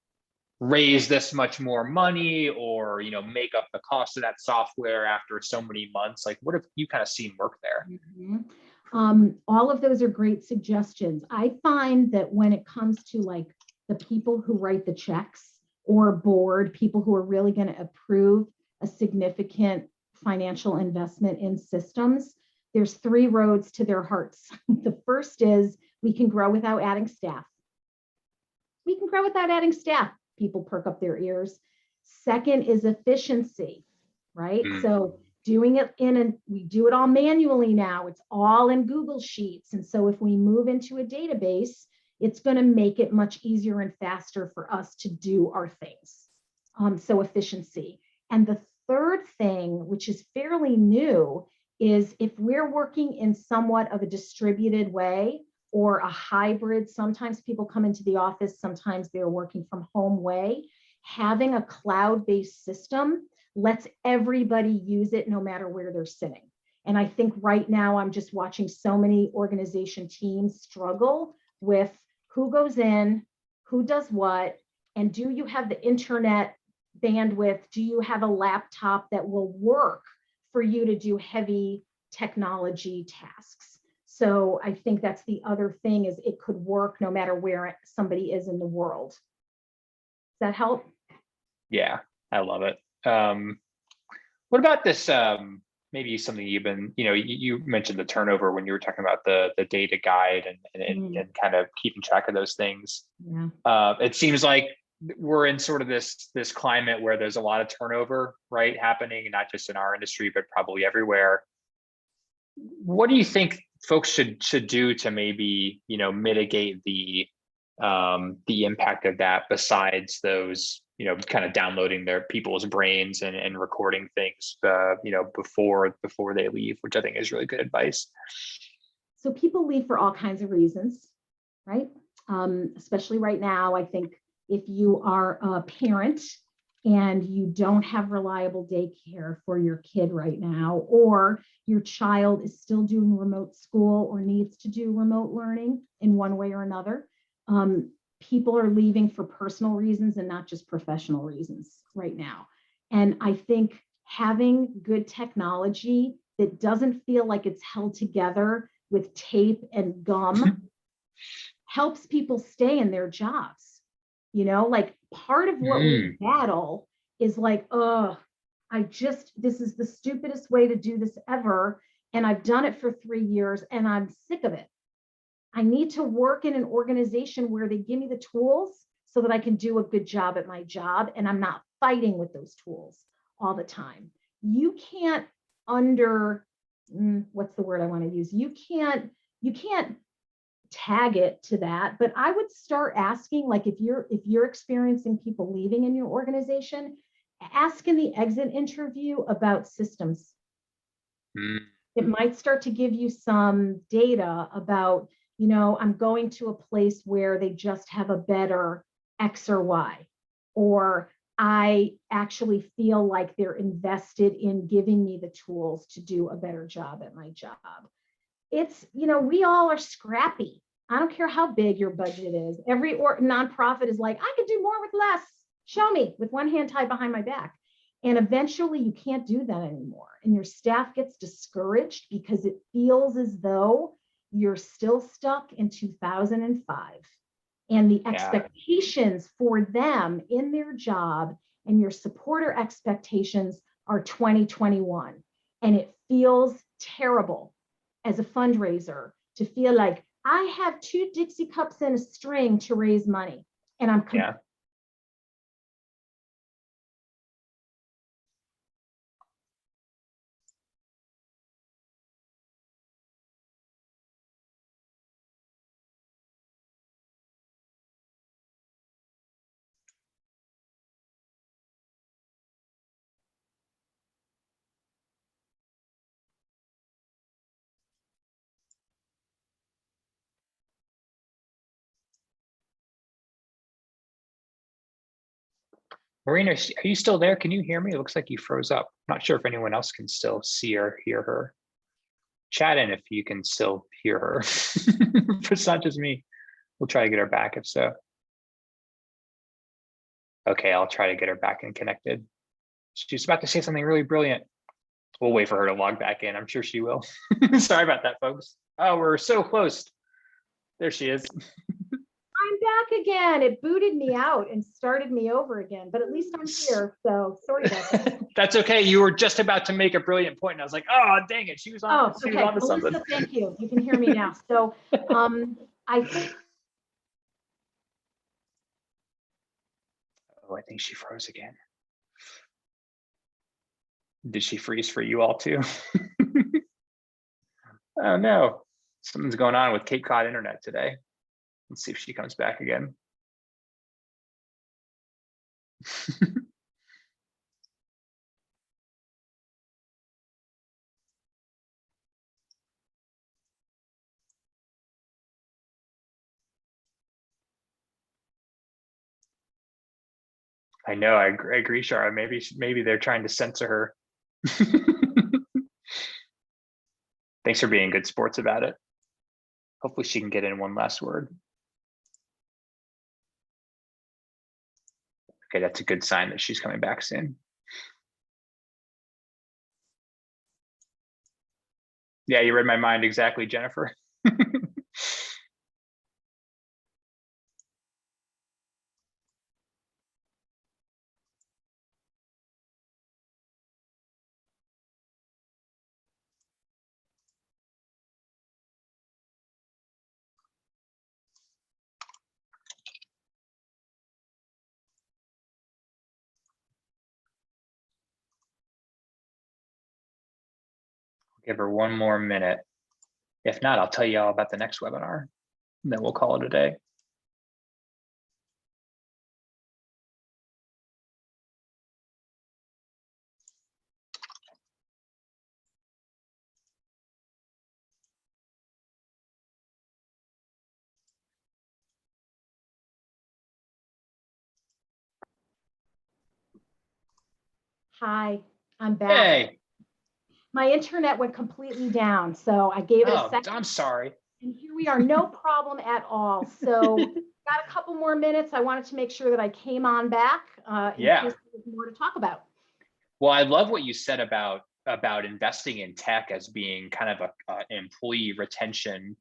raise this much more money, or make up the cost of that software after so many months. Like, what have you kind of seen work there? All of those are great suggestions. I find that when it comes to like the people who write the checks or board, people who are really going to approve a significant financial investment in systems, there's three roads to their hearts. The first is, we can grow without adding staff. We can grow without adding staff. People perk up their ears. Second is efficiency, right? So doing it we do it all manually now. It's all in Google Sheets. And so if we move into a database, it's going to make it much easier and faster for us to do our things. So efficiency. And the third thing, which is fairly new, is if we're working in somewhat of a distributed way or a hybrid, sometimes people come into the office, sometimes they're working from home way, having a cloud-based system lets everybody use it no matter where they're sitting. And I think right now I'm just watching so many organization teams struggle with who goes in, who does what, and do you have the internet bandwidth? Do you have a laptop that will work for you to do heavy technology tasks? So I think that's the other thing, is it could work no matter where somebody is in the world. Does that help? Yeah, I love it. What about this? Maybe something you've been, you mentioned the turnover when you were talking about the data guide and kind of keeping track of those things. Yeah. It seems like we're in sort of this climate where there's a lot of turnover, right, happening, not just in our industry, but probably everywhere. What do you think folks should do to maybe, mitigate the impact of that, besides those, kind of downloading their people's brains and recording things, before they leave, which I think is really good advice. So people leave for all kinds of reasons, right? Especially right now, I think if you are a parent and you don't have reliable daycare for your kid right now, or your child is still doing remote school or needs to do remote learning in one way or another, people are leaving for personal reasons and not just professional reasons right now. And I think having good technology that doesn't feel like it's held together with tape and gum helps people stay in their jobs. Like part of what we battle is like, oh, this is the stupidest way to do this ever. And I've done it for 3 years and I'm sick of it. I need to work in an organization where they give me the tools so that I can do a good job at my job, and I'm not fighting with those tools all the time. You can't what's the word I want to use? You can't tag it to that, but I would start asking, like, if you're experiencing people leaving in your organization, ask in the exit interview about systems. It might start to give you some data about, I'm going to a place where they just have a better X or Y, or I actually feel like they're invested in giving me the tools to do a better job at my job. It's, we all are scrappy. I don't care how big your budget is. Every nonprofit is like, I could do more with less. Show me, with one hand tied behind my back. And eventually you can't do that anymore. And your staff gets discouraged because it feels as though you're still stuck in 2005. And the expectations for them in their job and your supporter expectations are 2021. And it feels terrible as a fundraiser to feel like I have 2 Dixie cups and a string to raise money. And I'm Marina, are you still there? Can you hear me? It looks like you froze up. I'm not sure if anyone else can still see or hear her. Chat in if you can still hear her. If it's not just me, we'll try to get her back if so. Okay, I'll try to get her back and connected. She's about to say something really brilliant. We'll wait for her to log back in. I'm sure she will. Sorry about that, folks. Oh, we're so close. There she is. I'm back again. It booted me out and started me over again, but at least I'm here. So sorry about that. That's okay. You were just about to make a brilliant point, and I was like, "Oh, dang it, she was on." Oh, okay. Melissa, something. Thank you. You can hear me now. So, I think. Oh, I think she froze again. Did she freeze for you all too? Oh no, something's going on with Cape Cod internet today. Let's see if she comes back again. I know, I agree, Shara. Maybe they're trying to censor her. Thanks for being good sports about it. Hopefully she can get in one last word. Okay, that's a good sign that she's coming back soon. Yeah, you read my mind exactly, Jennifer. Give her one more minute. If not, I'll tell you all about the next webinar, and then we'll call it a day. Hi, I'm back. Hey. My internet went completely down, so I gave it a second. I'm sorry. And here we are, no problem at all. So got a couple more minutes. I wanted to make sure that I came on back in case there was more to talk about. Well, I love what you said about investing in tech as being kind of a employee retention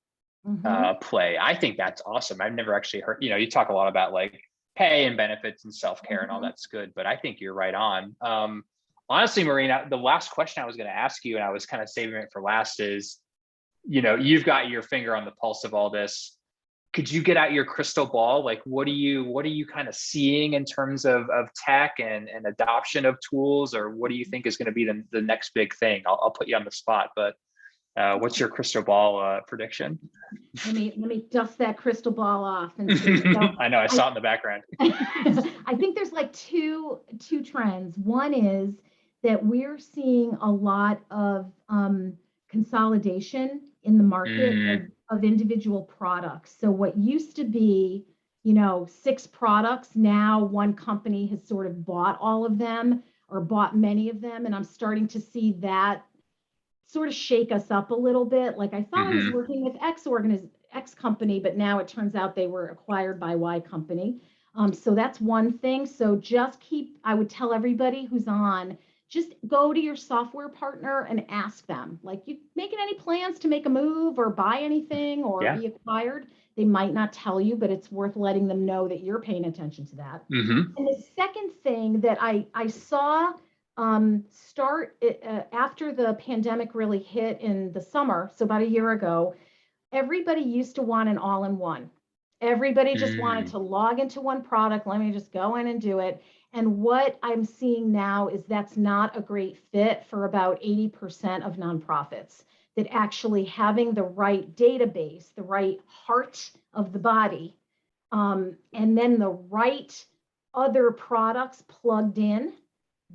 play. I think that's awesome. I've never actually heard, you talk a lot about like pay and benefits and self-care and all that's good, but I think you're right on. Honestly, Marina, the last question I was going to ask you, and I was kind of saving it for last, is, you've got your finger on the pulse of all this. Could you get out your crystal ball? Like, what are you kind of seeing in terms of tech and adoption of tools, or what do you think is going to be the next big thing? I'll put you on the spot, but what's your crystal ball prediction? Let me dust that crystal ball off and see. So I know, I saw it in the background. I think there's like two trends. One is that we're seeing a lot of consolidation in the market of individual products. So what used to be, 6 products, now one company has sort of bought all of them or bought many of them. And I'm starting to see that sort of shake us up a little bit. Like I thought I was working with X company, but now it turns out they were acquired by Y company. So that's one thing. So just I would tell everybody who's on, just go to your software partner and ask them, like, you making any plans to make a move or buy anything or be acquired? They might not tell you, but it's worth letting them know that you're paying attention to that. And the second thing that I saw start after the pandemic really hit in the summer, so about a year ago, everybody used to want an all-in-one. Everybody just wanted to log into one product. Let me just go in and do it. And what I'm seeing now is that's not a great fit for about 80% of nonprofits, that actually having the right database, the right heart of the body, and then the right other products plugged in,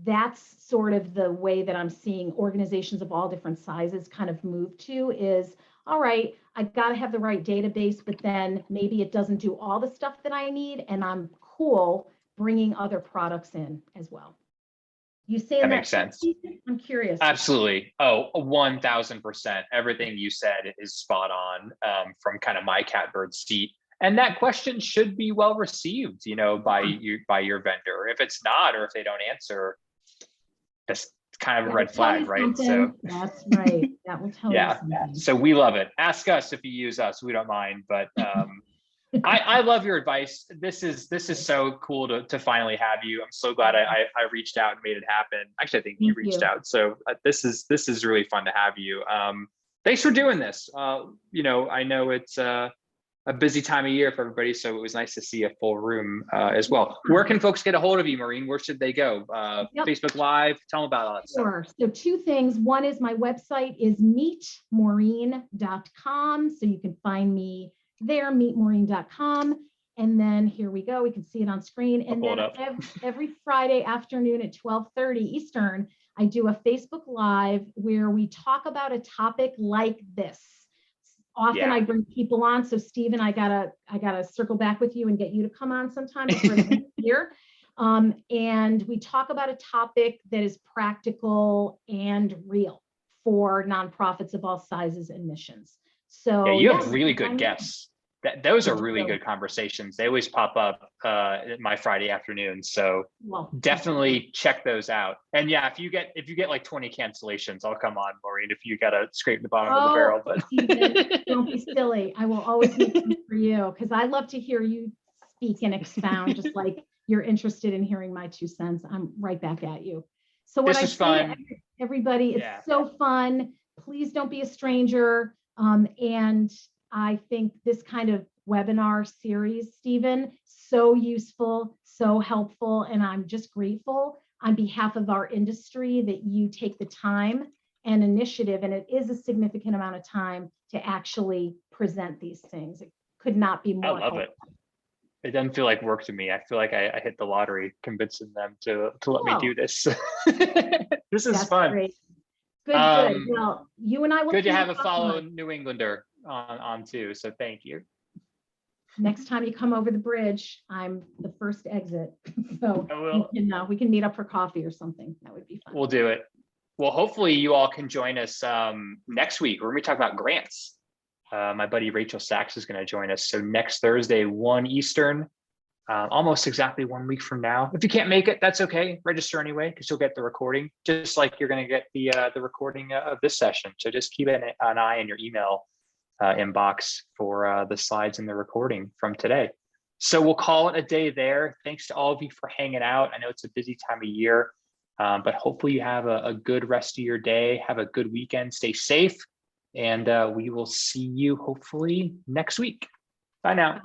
that's sort of the way that I'm seeing organizations of all different sizes kind of move to is, all right, I got to have the right database, but then maybe it doesn't do all the stuff that I need, and I'm cool bringing other products in as well. You say that makes sense. I'm curious. Absolutely. Oh, 1000%. Everything you said is spot on, from kind of my catbird seat. And that question should be well received, by your vendor. If it's not, or if they don't answer, that's kind of a red flag, right? So that's right. That will tell you something. So we love it. Ask us if you use us. We don't mind, but I love your advice. This is so cool to finally have you. I'm so glad I reached out and made it happen. Actually, I think you reached out. So this is really fun to have you. Thanks for doing this. I know it's a busy time of year for everybody, so it was nice to see a full room as well. Where can folks get a hold of you, Maureen? Where should they go? Facebook Live? Tell them about all that stuff. Sure. So 2 things. One is my website is meetmaureen.com. So you can find me there, meetmaureen.com. And then here we go. We can see it on screen. And then every Friday afternoon at 12:30 Eastern, I do a Facebook Live where we talk about a topic like this. Often I bring people on. So Stephen, I gotta circle back with you and get you to come on sometime before the end of the year. And we talk about a topic that is practical and real for nonprofits of all sizes and missions. So you have really good guests. those are Good really deal. good conversations. They always pop up my Friday afternoon. So Well, definitely check those out. And yeah, if you get like 20 cancellations, I'll come on, Maureen, if you gotta scrape the bottom of the barrel. But Stephen, don't be silly. I will always make room for you because I love to hear you speak and expound, just like you're interested in hearing my 2 cents. I'm right back at you. So what this I was say fun. to everybody, it's Yeah. so fun. Please don't be a stranger. And I think this kind of webinar series, Stephen, so useful, so helpful, and I'm just grateful on behalf of our industry that you take the time and initiative, and it is a significant amount of time to actually present these things. It could not be I more love helpful. it doesn't feel like work to me. I feel like I hit the lottery convincing them to let me Whoa. do this. This is That's fun. great. Good. Um, Well, you and I will Good to keep have a talking fellow New Englander on too. So thank you. next time you come over the bridge. I'm the first exit, so I will. we can meet up for coffee or something. That would be fun. We'll do it. Well, hopefully you all can join us next week. We're going to be talking about grants. My buddy Rachel Sachs is going to join us. So next Thursday, 1 Eastern, almost exactly 1 week from now. If you can't make it, that's okay. Register anyway, because you'll get the recording, just like you're going to get the recording of this session. So just keep an eye in your email inbox for the slides and the recording from today. So we'll call it a day there. Thanks to all of you for hanging out. I know it's a busy time of year, but hopefully you have a good rest of your day. Have a good weekend. Stay safe. And we will see you hopefully next week. Bye now.